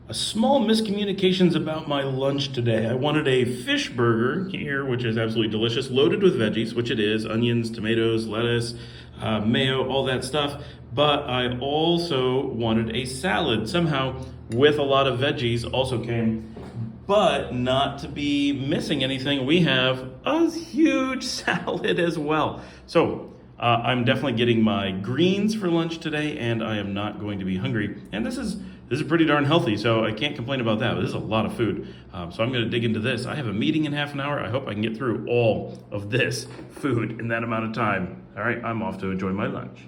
A small miscommunications about my lunch today. I wanted a fish burger here, which is absolutely delicious, loaded with veggies, which it is, onions, tomatoes, lettuce, mayo, all that stuff. But I also wanted a salad. Somehow, with a lot of veggies, also came. But not to be missing anything, we have a huge salad as well. So I'm definitely getting my greens for lunch today, and I am not going to be hungry. And this is pretty darn healthy, so I can't complain about that. But this is a lot of food, so I'm going to dig into this. I have a meeting in half an hour. I hope I can get through all of this food in that amount of time. All right, I'm off to enjoy my lunch.